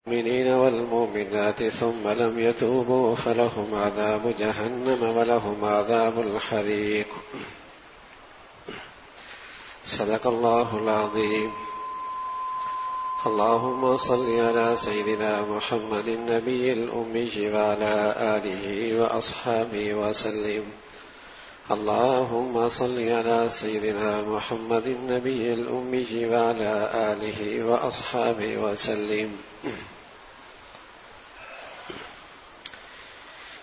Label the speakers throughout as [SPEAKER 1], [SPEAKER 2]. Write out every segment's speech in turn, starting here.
[SPEAKER 1] المؤمنين والمؤمنات ثم لم يتوبوا فلهم عذاب جهنم ولهم عذاب الحريق. صدق الله العظيم. اللهم صل على سيدنا محمد النبي الأمي وعلى آله وأصحابه وسلم. اللهم صل على سيدنا محمد النبي الأمي وعلى آله وأصحابه وسلم.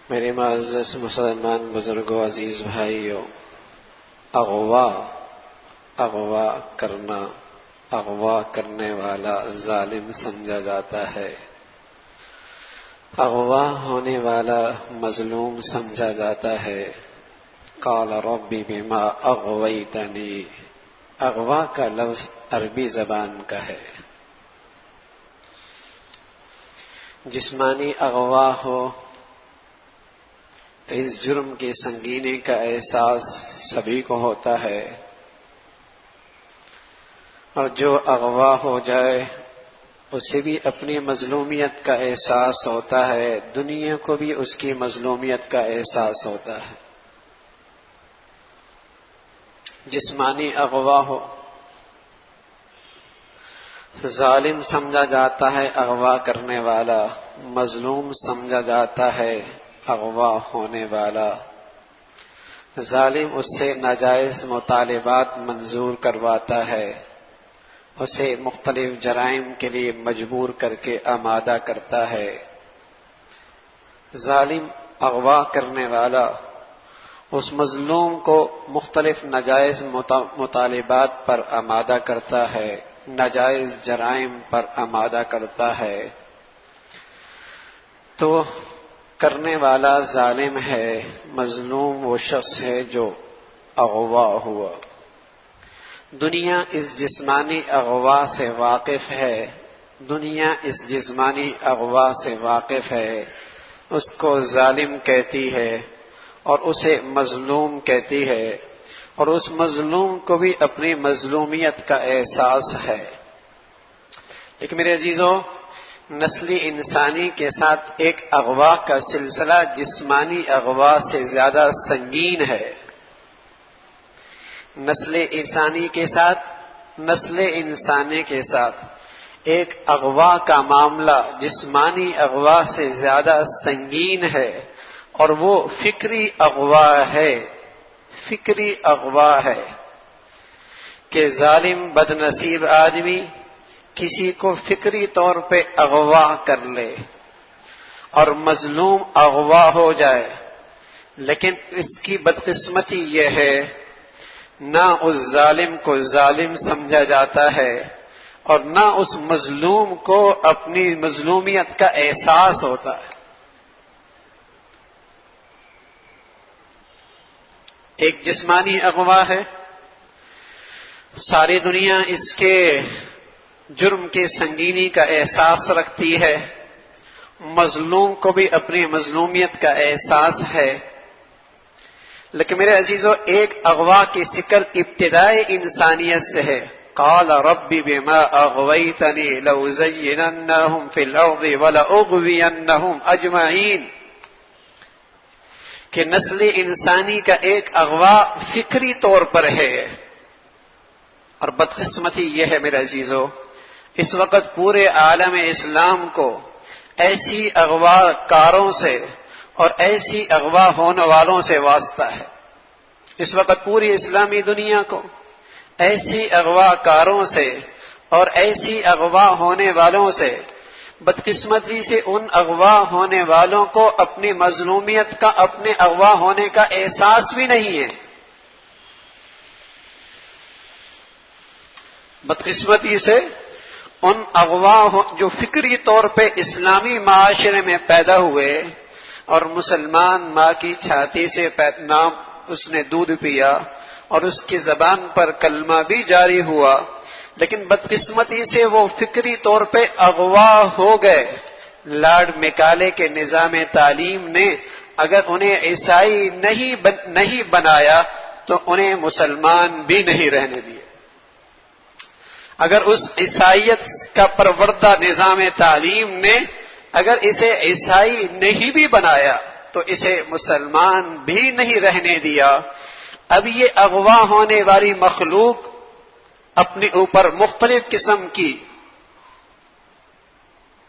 [SPEAKER 1] میرے معزز مسلمان بزرگوں، عزیز بھائیوں، اغوا کرنے والا ظالم سمجھا جاتا ہے، اغوا ہونے والا مظلوم سمجھا جاتا ہے۔ قال ربی بما اغویتنی، اغوا کا لفظ عربی زبان کا ہے۔ جسمانی اغوا ہو تو اس جرم کی سنگینی کا احساس سبھی کو ہوتا ہے، اور جو اغوا ہو جائے اسے بھی اپنی مظلومیت کا احساس ہوتا ہے، دنیا کو بھی اس کی مظلومیت کا احساس ہوتا ہے۔ جسمانی اغوا ہو، ظالم سمجھا جاتا ہے اغوا کرنے والا، مظلوم سمجھا جاتا ہے اغوا ہونے والا۔ ظالم اس سے ناجائز مطالبات منظور کرواتا ہے، اسے مختلف جرائم کے لیے مجبور کر کے آمادہ کرتا ہے۔ ظالم اغوا کرنے والا اس مظلوم کو مختلف ناجائز مطالبات پر آمادہ کرتا ہے، ناجائز جرائم پر آمادہ کرتا ہے، تو کرنے والا ظالم ہے، مظلوم وہ شخص ہے جو اغوا ہوا۔ دنیا اس جسمانی اغوا سے واقف ہے، دنیا اس جسمانی اغوا سے واقف ہے، اس کو ظالم کہتی ہے اور اسے مظلوم کہتی ہے، اور اس مظلوم کو بھی اپنی مظلومیت کا احساس ہے۔ لیکن میرے عزیزو، نسلی انسانی کے ساتھ ایک اغوا کا سلسلہ جسمانی اغوا سے زیادہ سنگین ہے۔ نسل انسانی کے ساتھ ایک اغوا کا معاملہ جسمانی اغوا سے زیادہ سنگین ہے، اور وہ فکری اغوا ہے، فکری اغوا ہے کہ ظالم بدنصیب آدمی کسی کو فکری طور پہ اغوا کر لے اور مظلوم اغوا ہو جائے۔ لیکن اس کی بدقسمتی یہ ہے، نہ اس ظالم کو ظالم سمجھا جاتا ہے اور نہ اس مظلوم کو اپنی مظلومیت کا احساس ہوتا ہے۔ ایک جسمانی اغوا ہے، ساری دنیا اس کے جرم کی سنگینی کا احساس رکھتی ہے، مظلوم کو بھی اپنی مظلومیت کا احساس ہے۔ لیکن میرے عزیزو، ایک اغوا کی شکل ابتدائی انسانیت سے ہے۔ قال رب بما اغویتنی لأزیننہم فی الارض ولأغوینہم اجمعین، کہ نسل انسانی کا ایک اغوا فکری طور پر ہے۔ اور بدقسمتی یہ ہے میرے عزیزو، اس وقت پورے عالم اسلام کو ایسی اغوا کاروں سے اور ایسی اغوا ہونے والوں سے واسطہ ہے۔ اس وقت پوری اسلامی دنیا کو ایسی اغوا کاروں سے اور ایسی اغوا ہونے والوں سے، بدقسمتی سے ان اغوا ہونے والوں کو اپنی مظلومیت کا، اپنے اغوا ہونے کا احساس بھی نہیں ہے۔ بدقسمتی سے ان اغوا جو فکری طور پہ اسلامی معاشرے میں پیدا ہوئے اور مسلمان ماں کی چھاتی سے نام اس نے دودھ پیا اور اس کی زبان پر کلمہ بھی جاری ہوا، لیکن بدقسمتی سے وہ فکری طور پہ اغوا ہو گئے۔ لارڈ میکالے کے نظام تعلیم نے اگر انہیں عیسائی نہیں بنایا تو انہیں مسلمان بھی نہیں رہنے دیے۔ اگر اس عیسائیت کا پروردہ نظام تعلیم نے اگر اسے عیسائی نہیں بھی بنایا تو اسے مسلمان بھی نہیں رہنے دیا. اب یہ اغوا ہونے والی مخلوق اپنے اوپر مختلف قسم کی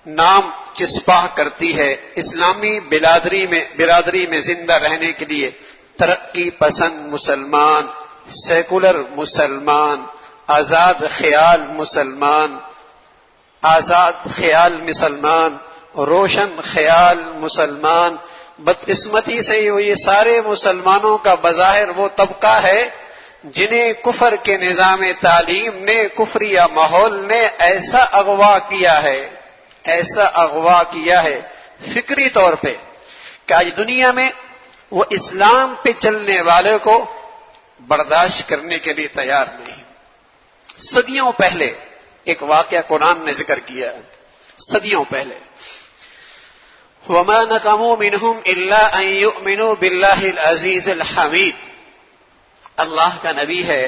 [SPEAKER 1] نام چسپاں کرتی ہے. اسلامی برادری میں زندہ رہنے کے لیے ترقی پسند مسلمان، سیکولر مسلمان، آزاد خیال مسلمان، روشن خیال مسلمان. بدقسمتی سے یہ سارے مسلمانوں کا بظاہر وہ طبقہ ہے جنہیں کفر کے نظام تعلیم نے، کفریہ ماحول نے ایسا اغوا کیا ہے فکری طور پہ کہ آج دنیا میں وہ اسلام پہ چلنے والے کو برداشت کرنے کے لیے تیار نہیں. صدیوں پہلے ایک واقعہ قرآن نے ذکر کیا ہے. صدیوں پہلے وَمَا نَقَمُوا مِنْهُمْ إِلَّا أَن يُؤْمِنُوا بِاللَّهِ الْعَزِيزِ الْحَمِيدِ. اللہ کا نبی ہے،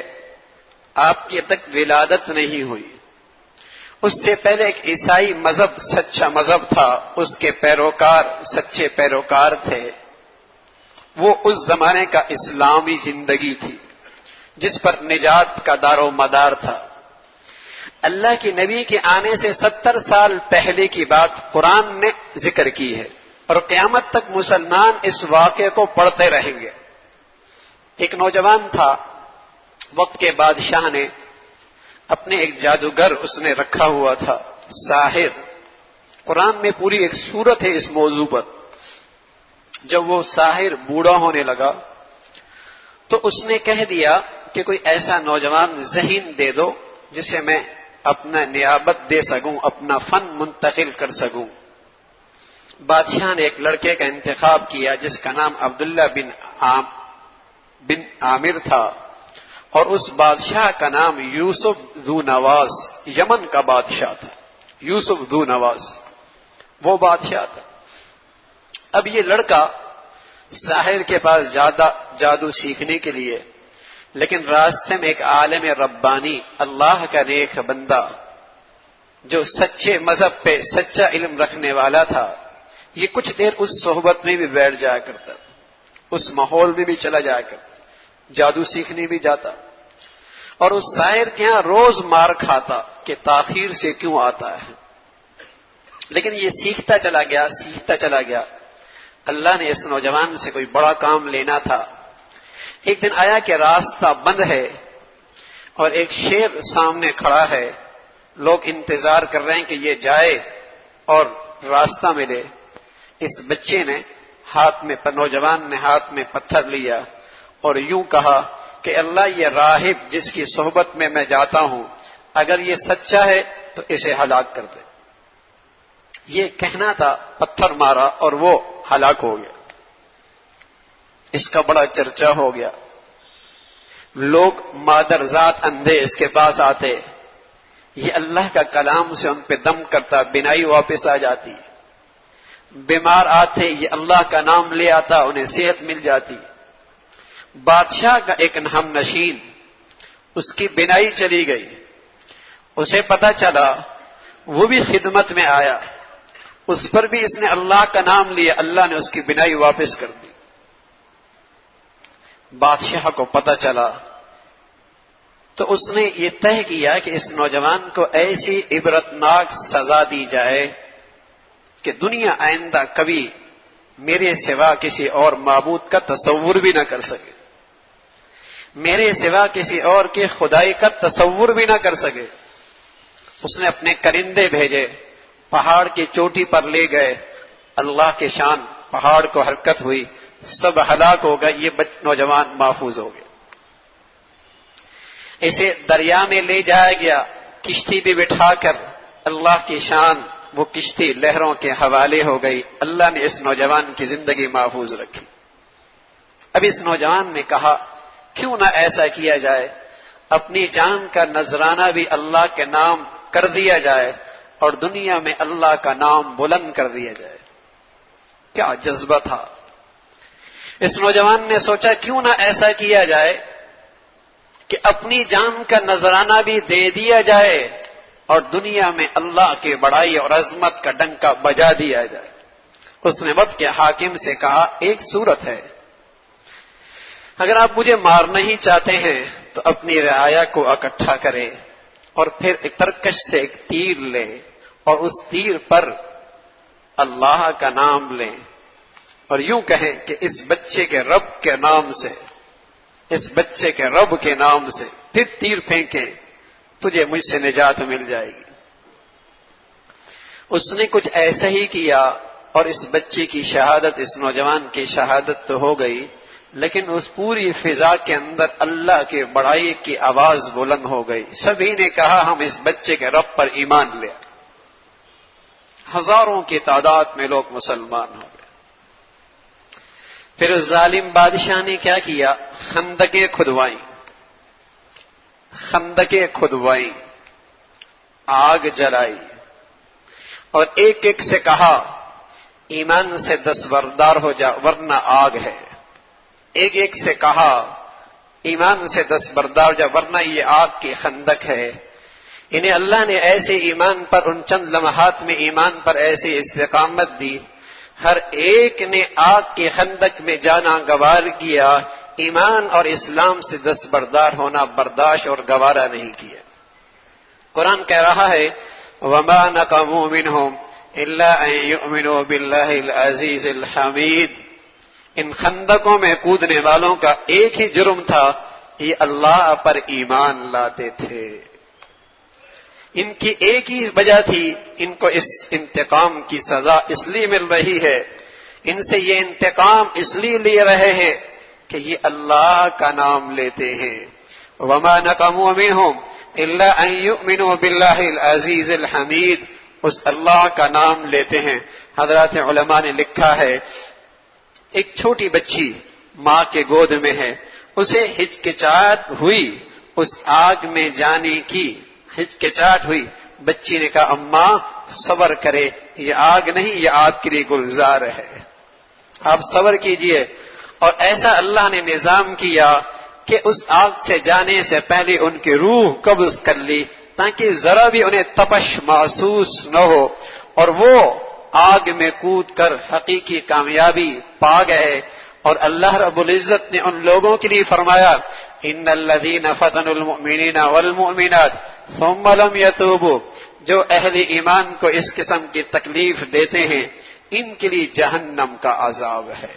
[SPEAKER 1] آپ کی اب تک ولادت نہیں ہوئی. اس سے پہلے ایک عیسائی مذہب سچا مذہب تھا، اس کے پیروکار سچے پیروکار تھے. وہ اس زمانے کا اسلامی زندگی تھی جس پر نجات کا دار و مدار تھا. اللہ کے نبی کے آنے سے 70 سال پہلے کی بات قرآن نے ذکر کی ہے اور قیامت تک مسلمان اس واقعے کو پڑھتے رہیں گے. ایک نوجوان تھا، وقت کے بادشاہ نے اپنے ایک جادوگر اس نے رکھا ہوا تھا، ساحر. قرآن میں پوری ایک سورت ہے اس موضوع پر. جب وہ ساحر بوڑھا ہونے لگا تو اس نے کہہ دیا کہ کوئی ایسا نوجوان ذہین دے دو جسے میں اپنا نیابت دے سکوں، اپنا فن منتقل کر سکوں. بادشاہ نے ایک لڑکے کا انتخاب کیا جس کا نام عبداللہ بن عامر تھا اور اس بادشاہ کا نام یوسف ذو نواس، یمن کا بادشاہ تھا. یوسف ذو نواس وہ بادشاہ تھا. اب یہ لڑکا ساحر کے پاس جادو سیکھنے کے لیے، لیکن راستے میں ایک عالم ربانی، اللہ کا نیک بندہ جو سچے مذہب پہ سچا علم رکھنے والا تھا، یہ کچھ دیر اس صحبت میں بھی بیٹھ جایا کرتا تھا، اس ماحول میں بھی چلا جایا کرتا، جادو سیکھنے بھی جاتا اور اس ساحر کے یہاں روز مار کھاتا کہ تاخیر سے کیوں آتا ہے. لیکن یہ سیکھتا چلا گیا. اللہ نے اس نوجوان سے کوئی بڑا کام لینا تھا. ایک دن آیا کہ راستہ بند ہے اور ایک شیر سامنے کھڑا ہے، لوگ انتظار کر رہے ہیں کہ یہ جائے اور راستہ ملے. اس بچے نے نوجوان نے ہاتھ میں پتھر لیا اور یوں کہا کہ اللہ، یہ راہب جس کی صحبت میں جاتا ہوں اگر یہ سچا ہے تو اسے ہلاک کر دے. یہ کہنا تھا، پتھر مارا اور وہ ہلاک ہو گیا. اس کا بڑا چرچا ہو گیا. لوگ مادرزاد اندھے اس کے پاس آتے، یہ اللہ کا کلام سے ان پہ دم کرتا، بینائی واپس آ جاتی. بیمار آتے، یہ اللہ کا نام لے آتا، انہیں صحت مل جاتی. بادشاہ کا ایک ہم نشین، اس کی بینائی چلی گئی، اسے پتا چلا، وہ بھی خدمت میں آیا، اس پر بھی اس نے اللہ کا نام لیا، اللہ نے اس کی بینائی واپس کر دی. بادشاہ کو پتا چلا تو اس نے یہ طے کیا کہ اس نوجوان کو ایسی عبرتناک سزا دی جائے کہ دنیا آئندہ کبھی میرے سوا کسی اور معبود کا تصور بھی نہ کر سکے، میرے سوا کسی اور کے خدائی کا تصور بھی نہ کر سکے. اس نے اپنے کرندے بھیجے، پہاڑ کی چوٹی پر لے گئے، اللہ کے شان پہاڑ کو حرکت ہوئی، سب ہلاک ہو گئے، یہ نوجوان محفوظ ہو گیا. اسے دریا میں لے جایا گیا، کشتی بھی بٹھا کر، اللہ کی شان وہ کشتی لہروں کے حوالے ہو گئی. اللہ نے اس نوجوان کی زندگی محفوظ رکھی. اب اس نوجوان نے کہا کیوں نہ ایسا کیا جائے، اپنی جان کا نذرانہ بھی اللہ کے نام کر دیا جائے اور دنیا میں اللہ کا نام بلند کر دیا جائے. کیا جذبہ تھا. اس نوجوان نے سوچا کیوں نہ ایسا کیا جائے کہ اپنی جان کا نذرانہ بھی دے دیا جائے اور دنیا میں اللہ کی بڑائی اور عظمت کا ڈنکا بجا دیا جائے۔ اس نے وقت کے حاکم سے کہا ایک صورت ہے، اگر آپ مجھے مارنا ہی چاہتے ہیں تو اپنی رعایا کو اکٹھا کریں اور پھر ایک ترکش سے ایک تیر لیں اور اس تیر پر اللہ کا نام لیں اور یوں کہیں کہ اس بچے کے رب کے نام سے، اس بچے کے رب کے نام سے، پھر تیر پھینکیں، تجھے مجھ سے نجات مل جائے گی۔ اس نے کچھ ایسا ہی کیا اور اس بچے کی شہادت، اس نوجوان کی شہادت تو ہو گئی، لیکن اس پوری فضا کے اندر اللہ کی بڑائی کی آواز بلند ہو گئی۔ سبھی نے کہا ہم اس بچے کے رب پر ایمان لے آئے۔ ہزاروں کی تعداد میں لوگ مسلمان ہو گئے۔ پھر اس ظالم بادشاہ نے کیا کیا؟ خندقیں کھدوائیں، خندقیں کھدوائیں، آگ جلائی اور ایک ایک سے کہا ایمان سے دستبردار ہو جا ورنہ آگ ہے۔ ایک ایک سے کہا ایمان سے دستبردار ہو جا ورنہ یہ آگ کی خندق ہے۔ انہیں اللہ نے ایسے ایمان پر، ان چند لمحات میں ایمان پر ایسی استقامت دی، ہر ایک نے آگ کے خندق میں جانا گوار کیا، ایمان اور اسلام سے دستبردار ہونا برداشت اور گوارا نہیں کیا۔ قرآن کہہ رہا ہے وَمَا نَقَمُوا مِنْهُمْ إِلَّا أَن يُؤْمِنُوا بِاللَّهِ الْعَزِيزِ الْحَمِيدِ۔ ان خندقوں میں کودنے والوں کا ایک ہی جرم تھا، یہ اللہ پر ایمان لاتے تھے۔ ان کی ایک ہی وجہ تھی، ان کو اس انتقام کی سزا اس لیے مل رہی ہے، ان سے یہ انتقام اس لیے لے رہے ہیں کہ یہ اللہ کا نام لیتے ہیں۔ وَمَا نَقَمُوا مِنْهُمْ إِلَّا أَن يُؤْمِنُوا بِاللَّهِ الْعَزِيزِ الْحَمِيدِ، اس اللہ کا نام لیتے ہیں۔ حضرات علماء نے لکھا ہے ایک چھوٹی بچی ماں کے گود میں ہے، اسے ہچکچاہٹ ہوئی اس آگ میں جانے کی، ہچکچاہٹ ہوئی، بچی نے کہا اماں صبر کرے، یہ آگ نہیں، یہ آپ کے لیے گلزار ہے، آپ صبر کیجئے۔ اور ایسا اللہ نے نظام کیا کہ اس آگ سے جانے سے پہلے ان کی روح قبض کر لی تاکہ ذرا بھی انہیں تپش محسوس نہ ہو، اور وہ آگ میں کود کر حقیقی کامیابی پا گئے۔ اور اللہ رب العزت نے ان لوگوں کے لیے فرمایا ان الذین فتنوا المؤمنین والمؤمنات ثم لم يتوبوا، جو اہل ایمان کو اس قسم کی تکلیف دیتے ہیں ان کے لیے جہنم کا عذاب ہے،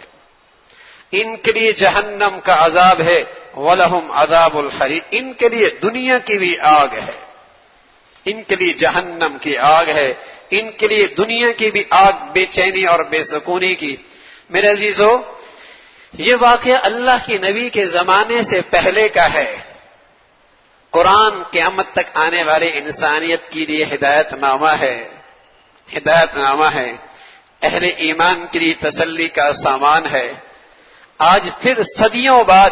[SPEAKER 1] ان کے لیے جہنم کا عذاب ہے، وَلَهُمْ عَذَابُ الْحَرِيقِ، ان کے لیے دنیا کی بھی آگ ہے، ان کے لیے جہنم کی آگ ہے، ان کے لیے دنیا کی بھی آگ بے چینی اور بے سکونی کی۔ میرے عزیزو، یہ واقعہ اللہ کے نبی کے زمانے سے پہلے کا ہے۔ قرآن قیامت تک آنے والے انسانیت کے لیے ہدایت نامہ ہے، ہدایت نامہ ہے، اہل ایمان کے لیے تسلی کا سامان ہے۔ آج پھر صدیوں بعد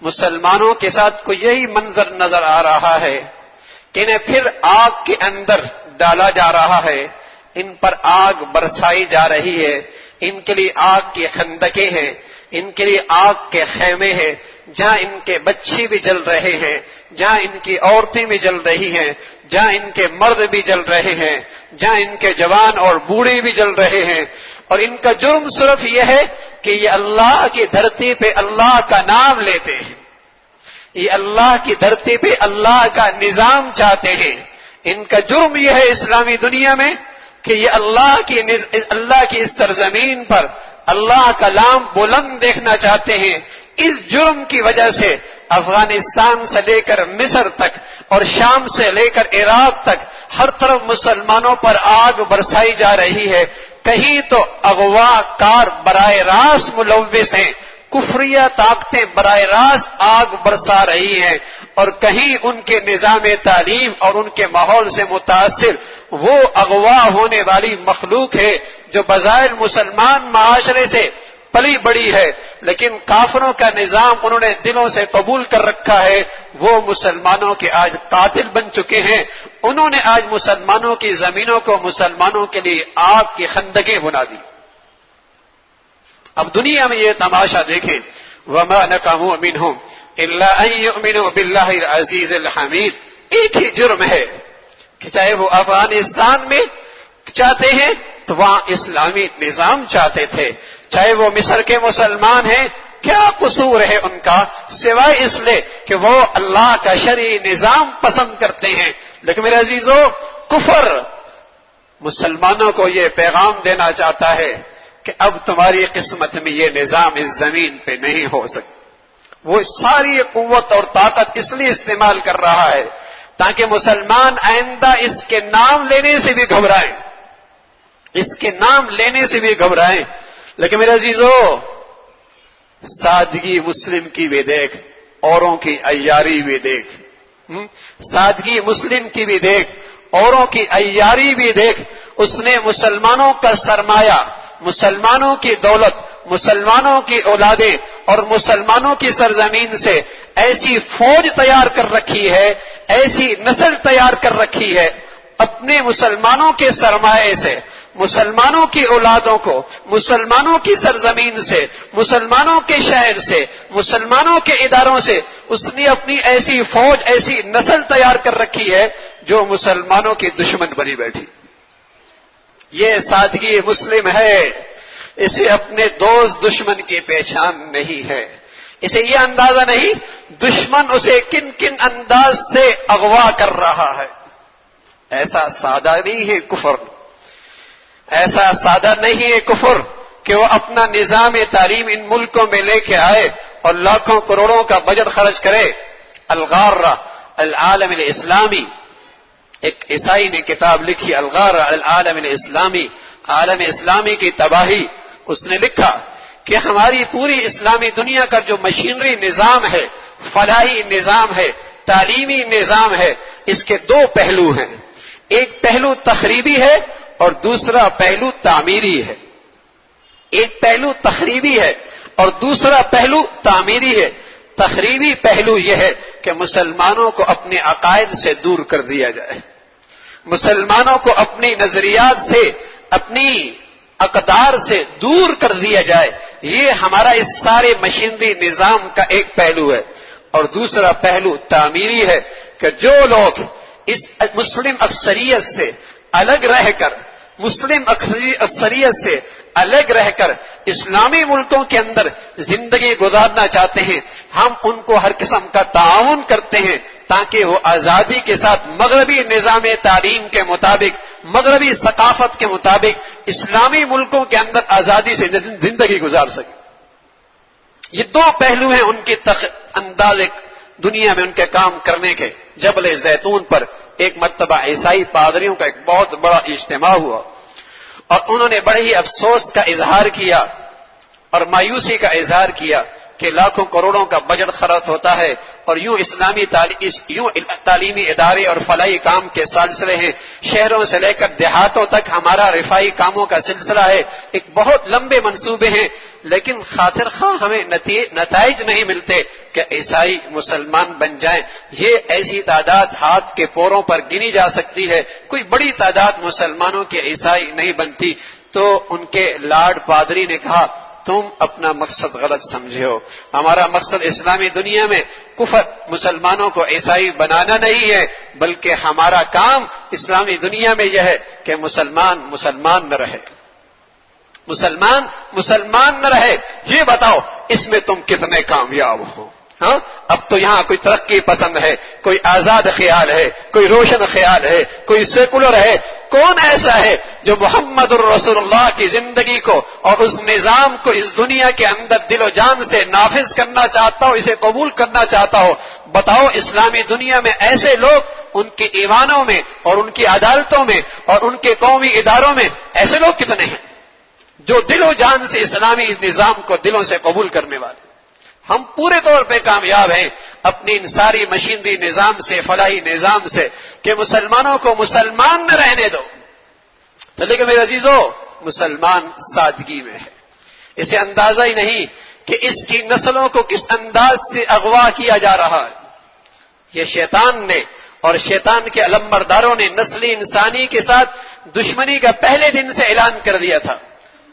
[SPEAKER 1] مسلمانوں کے ساتھ کو یہی منظر نظر آ رہا ہے کہ انہیں پھر آگ کے اندر ڈالا جا رہا ہے، ان پر آگ برسائی جا رہی ہے، ان کے لیے آگ کی خندقیں ہیں، ان کے لیے آگ کے خیمے ہیں، جہاں ان کے بچے بھی جل رہے ہیں، جہاں ان کی عورتیں بھی جل رہی ہیں، جہاں ان کے مرد بھی جل رہے ہیں، جہاں ان کے جوان اور بوڑھے بھی جل رہے ہیں، اور ان کا جرم صرف یہ ہے کہ یہ اللہ کی دھرتی پہ اللہ کا نام لیتے ہیں، یہ اللہ کی دھرتی پہ اللہ کا نظام چاہتے ہیں۔ ان کا جرم یہ ہے اسلامی دنیا میں کہ یہ اللہ کی اس سرزمین پر اللہ کا نام بلند دیکھنا چاہتے ہیں۔ اس جرم کی وجہ سے افغانستان سے لے کر مصر تک اور شام سے لے کر عراق تک ہر طرف مسلمانوں پر آگ برسائی جا رہی ہے۔ کہیں تو اغوا کار براہ راست ملوث ہیں، کفریہ طاقتیں براہ راست آگ برسا رہی ہیں، اور کہیں ان کے نظام تعلیم اور ان کے ماحول سے متاثر وہ اغوا ہونے والی مخلوق ہے جو بظاہر مسلمان معاشرے سے پلی بڑی ہے، لیکن کافروں کا نظام انہوں نے دلوں سے قبول کر رکھا ہے، وہ مسلمانوں کے آج قاتل بن چکے ہیں۔ انہوں نے آج مسلمانوں کی زمینوں کو مسلمانوں کے لیے آگ کی خندقیں بنا دی۔ اب دنیا میں یہ تماشا دیکھیں، وَمَا نَقَمُوا مِنْهُمْ الا ان یؤمنوا باللہ العزیز الحمید. ایک ہی جرم ہے کہ چاہے وہ افغانستان میں چاہتے ہیں تو وہاں اسلامی نظام چاہتے تھے، چاہے وہ مصر کے مسلمان ہیں، کیا قصور ہے ان کا سوائے اس لیے کہ وہ اللہ کا شرعی نظام پسند کرتے ہیں. لیکن میرے عزیزو، کفر مسلمانوں کو یہ پیغام دینا چاہتا ہے کہ اب تمہاری قسمت میں یہ نظام اس زمین پہ نہیں ہو سکتا. وہ ساری قوت اور طاقت اس لیے استعمال کر رہا ہے تاکہ مسلمان آئندہ اس کے نام لینے سے بھی گھبرائیں، اس کے نام لینے سے بھی گھبرائیں. لیکن میرے عزیزو، سادگی مسلم کی بھی دیکھ، اوروں کی عیاری بھی دیکھ. سادگی مسلم کی بھی دیکھ، اوروں کی عیاری بھی دیکھ. اس نے مسلمانوں کا سرمایہ، مسلمانوں کی دولت، مسلمانوں کی اولادیں اور مسلمانوں کی سرزمین سے ایسی فوج تیار کر رکھی ہے، ایسی نسل تیار کر رکھی ہے. اپنے مسلمانوں کے سرمایے سے، مسلمانوں کی اولادوں کو، مسلمانوں کی سرزمین سے، مسلمانوں کے شہر سے، مسلمانوں کے اداروں سے اس نے اپنی ایسی فوج، ایسی نسل تیار کر رکھی ہے جو مسلمانوں کی دشمن بنی بیٹھی. یہ سادگی مسلم ہے. اسے اپنے دوست دشمن کی پہچان نہیں ہے. اسے یہ اندازہ نہیں دشمن اسے کن کن انداز سے اغوا کر رہا ہے. ایسا سادہ نہیں ہے کفر، ایسا سادہ نہیں ہے کفر کہ وہ اپنا نظام تعلیم ان ملکوں میں لے کے آئے اور لاکھوں کروڑوں کا بجٹ خرچ کرے. الغارہ العالم الاسلامی، ایک عیسائی نے کتاب لکھی الغارہ العالم الاسلامی، عالم اسلامی کی تباہی. اس نے لکھا کہ ہماری پوری اسلامی دنیا کا جو مشینری نظام ہے، فلاحی نظام ہے، تعلیمی نظام ہے، اس کے دو پہلو ہیں. ایک پہلو تخریبی ہے اور دوسرا پہلو تعمیری ہے. ایک پہلو تخریبی ہے اور دوسرا پہلو تعمیری ہے. تخریبی پہلو یہ ہے کہ مسلمانوں کو اپنے عقائد سے دور کر دیا جائے، مسلمانوں کو اپنی نظریات سے، اپنی اقدار سے دور کر دیا جائے. یہ ہمارا اس سارے مشینری نظام کا ایک پہلو ہے. اور دوسرا پہلو تعمیری ہے کہ جو لوگ اس مسلم اکثریت سے الگ رہ کر، مسلم اکثریت سے الگ رہ کر اسلامی ملکوں کے اندر زندگی گزارنا چاہتے ہیں، ہم ان کو ہر قسم کا تعاون کرتے ہیں تاکہ وہ آزادی کے ساتھ مغربی نظام تعلیم کے مطابق، مغربی ثقافت کے مطابق اسلامی ملکوں کے اندر آزادی سے زندگی گزار سکیں. یہ دو پہلو ہیں ان کی انداز دنیا میں ان کے کام کرنے کے. جبل زیتون پر ایک مرتبہ عیسائی پادریوں کا ایک بہت بڑا اجتماع ہوا اور انہوں نے بڑے ہی افسوس کا اظہار کیا اور مایوسی کا اظہار کیا کہ لاکھوں کروڑوں کا بجٹ خرچ ہوتا ہے اور یوں تعلیمی ادارے اور فلاحی کام کے سلسلے ہیں، شہروں سے لے کر دیہاتوں تک ہمارا رفاہی کاموں کا سلسلہ ہے، ایک بہت لمبے منصوبے ہیں، لیکن خاطر خواہ ہمیں نتائج نہیں ملتے کہ عیسائی مسلمان بن جائیں. یہ ایسی تعداد ہاتھ کے پوروں پر گنی جا سکتی ہے، کوئی بڑی تعداد مسلمانوں کے عیسائی نہیں بنتی. تو ان کے لارڈ پادری نے کہا تم اپنا مقصد غلط سمجھے ہو، ہمارا مقصد اسلامی دنیا میں کفر مسلمانوں کو عیسائی بنانا نہیں ہے، بلکہ ہمارا کام اسلامی دنیا میں یہ ہے کہ مسلمان نہ رہے، مسلمان نہ رہے. یہ بتاؤ اس میں تم کتنے کامیاب ہو؟ ہاں، اب تو یہاں کوئی ترقی پسند ہے، کوئی آزاد خیال ہے، کوئی روشن خیال ہے، کوئی سیکولر ہے. کون ایسا ہے جو محمد الرسول اللہ کی زندگی کو اور اس نظام کو اس دنیا کے اندر دل و جان سے نافذ کرنا چاہتا ہو، اسے قبول کرنا چاہتا ہو؟ بتاؤ اسلامی دنیا میں ایسے لوگ، ان کے ایوانوں میں اور ان کی عدالتوں میں اور ان کے قومی اداروں میں ایسے لوگ کتنے ہیں جو دل و جان سے اسلامی نظام کو دلوں سے قبول کرنے والے؟ ہم پورے طور پہ کامیاب ہیں اپنی ان ساری مشینری نظام سے، فلاحی نظام سے کہ مسلمانوں کو مسلمان نہ رہنے دو. تو لیکن میرے عزیزو، مسلمان سادگی میں ہے. اسے اندازہ ہی نہیں کہ اس کی نسلوں کو کس انداز سے اغوا کیا جا رہا ہے. یہ شیطان نے اور شیطان کے علمبرداروں نے نسل انسانی کے ساتھ دشمنی کا پہلے دن سے اعلان کر دیا تھا.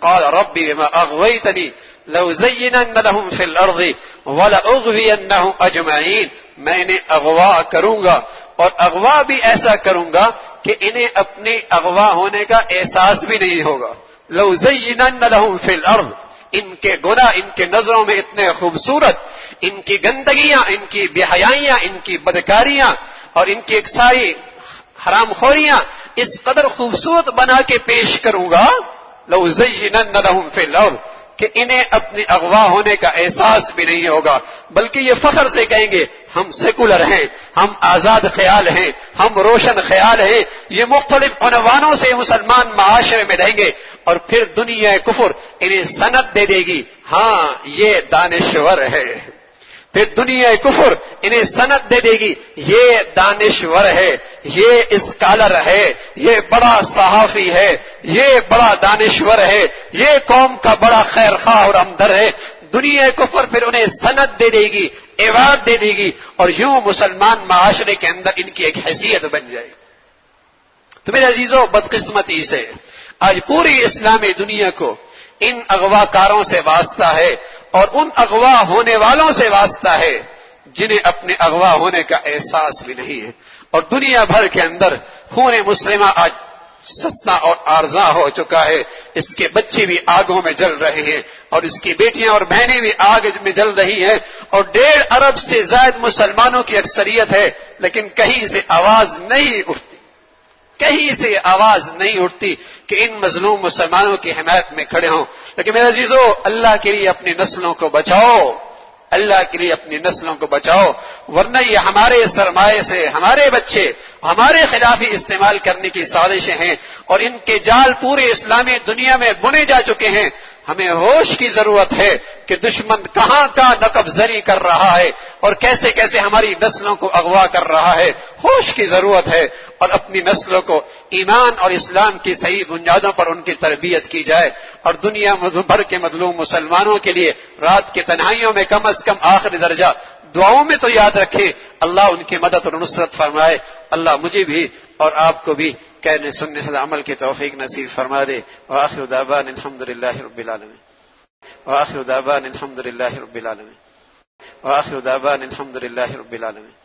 [SPEAKER 1] قال ربی بما اغویتنی لَأُزَيِّنَنَّ لَهُمْ فِي الْأَرْضِ وَلَأُغْوِيَنَّهُمْ أَجْمَعِينَ، میں انہیں اغوا کروں گا، اور اغوا بھی ایسا کروں گا کہ انہیں اپنے اغوا ہونے کا احساس بھی نہیں ہوگا۔ لَأُزَيِّنَنَّ لَهُمْ فِي الْأَرْضِ، ان کے گناہ ان کے نظروں میں اتنے خوبصورت، ان کی گندگیاں، ان کی بے حیائیاں، ان کی بدکاریاں اور ان کی ایک ساری حرام خوریاں اس قدر خوبصورت بنا کے پیش کروں گا، لَأُزَيِّنَنَّ لَهُمْ فِي الْأَرْضِ، کہ انہیں اپنے اغوا ہونے کا احساس بھی نہیں ہوگا، بلکہ یہ فخر سے کہیں گے ہم سیکولر ہیں، ہم آزاد خیال ہیں، ہم روشن خیال ہیں۔ یہ مختلف عنوانوں سے مسلمان معاشرے میں رہیں گے، اور پھر دنیا کفر انہیں سند دے دے گی، ہاں یہ دانشور ہے۔ پھر دنیا کفر انہیں سند دے دے گی، یہ دانشور ہے، یہ اسکالر ہے، یہ بڑا صحافی ہے، یہ بڑا دانشور ہے، یہ قوم کا بڑا خیر خواہ اور ہمدرد ہے۔ دنیا کفر پھر انہیں سند دے دے گی، ایوارڈ دے دے گی، اور یوں مسلمان معاشرے کے اندر ان کی ایک حیثیت بن جائے گی۔ تو میرے عزیزوں، بدقسمتی سے آج پوری اسلامی دنیا کو ان اغوا کاروں سے واسطہ ہے، اور ان اغوا ہونے والوں سے واسطہ ہے جنہیں اپنے اغوا ہونے کا احساس بھی نہیں ہے۔ اور دنیا بھر کے اندر خون مسلمہ آج سستا اور ارزاں ہو چکا ہے، اس کے بچے بھی آگوں میں جل رہے ہیں، اور اس کی بیٹیاں اور بہنیں بھی آگ میں جل رہی ہیں، اور 1.5 ارب سے زائد مسلمانوں کی اکثریت ہے، لیکن کہیں سے آواز نہیں اٹھتی، کہیں سے آواز نہیں اٹھتی کہ ان مظلوم مسلمانوں کی حمایت میں کھڑے ہوں۔ لیکن میرے عزیزو، اللہ کے لیے اپنی نسلوں کو بچاؤ، اللہ کے لیے اپنی نسلوں کو بچاؤ، ورنہ یہ ہمارے سرمایے سے ہمارے بچے ہمارے خلاف ہی استعمال کرنے کی سازشیں ہیں، اور ان کے جال پورے اسلامی دنیا میں بنے جا چکے ہیں۔ ہمیں ہوش کی ضرورت ہے کہ دشمن کہاں کا نقب زری کر رہا ہے اور کیسے کیسے ہماری نسلوں کو اغوا کر رہا ہے۔ ہوش کی ضرورت ہے، اور اپنی نسلوں کو ایمان اور اسلام کی صحیح بنیادوں پر ان کی تربیت کی جائے، اور دنیا بھر کے مظلوم مسلمانوں کے لیے رات کی تنہائیوں میں کم از کم آخری درجہ دعاؤں میں تو یاد رکھیں، اللہ ان کی مدد اور نصرت فرمائے۔ اللہ مجھے بھی اور آپ کو بھی کہنے سننے سے عمل کی توفیق نصیب فرما دے۔ وآخر دعوانا الحمدللہ رب العالمین، وآخر دعوانا الحمدللہ رب العالمین، وآخر دعوانا الحمدللہ رب العالمین۔